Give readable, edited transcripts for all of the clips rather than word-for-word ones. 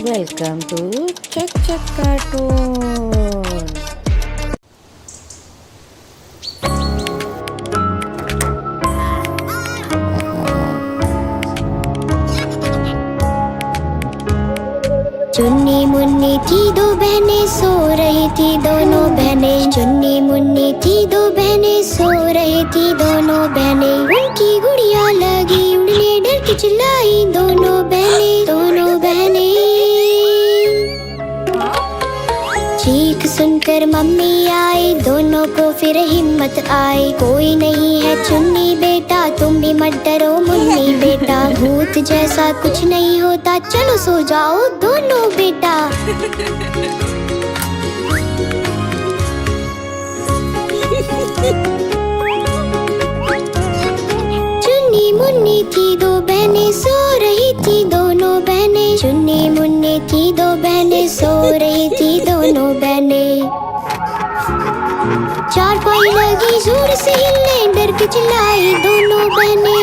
Welcome to Chuck Chuck Cartoon. चुन्नी मुन्नी थी दो बहनें, सो रही थी दोनों बहनें। चुन्नी मुन्नी थी दो बहनें, सो रही थी दोनों बहनें। उनकी गुड़िया लगी उड़ने, डर के चिल्लाई दोनों बहनें, दोनों बहनें। चीख सुनकर मम्मी आई, दोनों को फिर हिम्मत आई। कोई नहीं है चुन्नी बेटा, तुम भी मत डरो मुन्नी बेटा। भूत जैसा कुछ नहीं होता, चलो सो जाओ दोनों बेटा। चुन्नी मुन्नी थी दो बहनें, सो रही थी दोनों बहनें। चुन्नी मुन्नी थी दो बहनें, सो रही थी दोनों बहनें। चारपाई लगी जोर से हिलने, डर के चिल्लाई दोनों बहनें।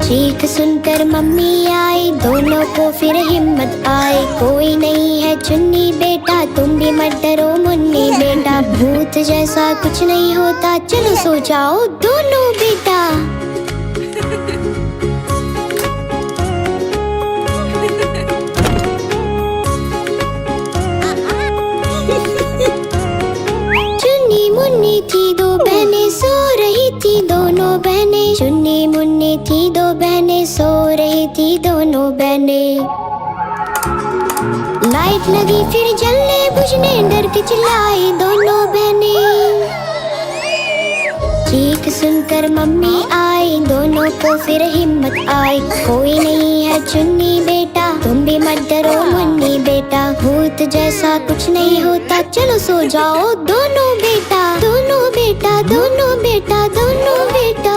चीख सुनकर मम्मी आई, दोनों को फिर हिम्मत आई। कोई नहीं है चुन्नी बेटा, तुम भी मत डरो मुन्नी बेटा। भूत जैसा कुछ नहीं होता, चलो सो जाओ दोनों बेटा। चुन्नी मुन्नी थी दो बहनें, सो रही थी दोनों बहनें। चुन्नी मुन्नी थी दो बहनें, सो रही थी दोनों बहनें। लाइट लगी फिर जलने बुझने, डर के चिल्लाई दोनों बहनें। चीख सुनकर मम्मी आई, दोनों को फिर हिम्मत आई। कोई नहीं है चुन्नी बेटा, तुम भी मत डरो मुन्नी बेटा। भूत जैसा कुछ नहीं होता, चलो सो जाओ दोनों बेटा, दोनों बेटा, दोनों बेटा, दोनों बेटा।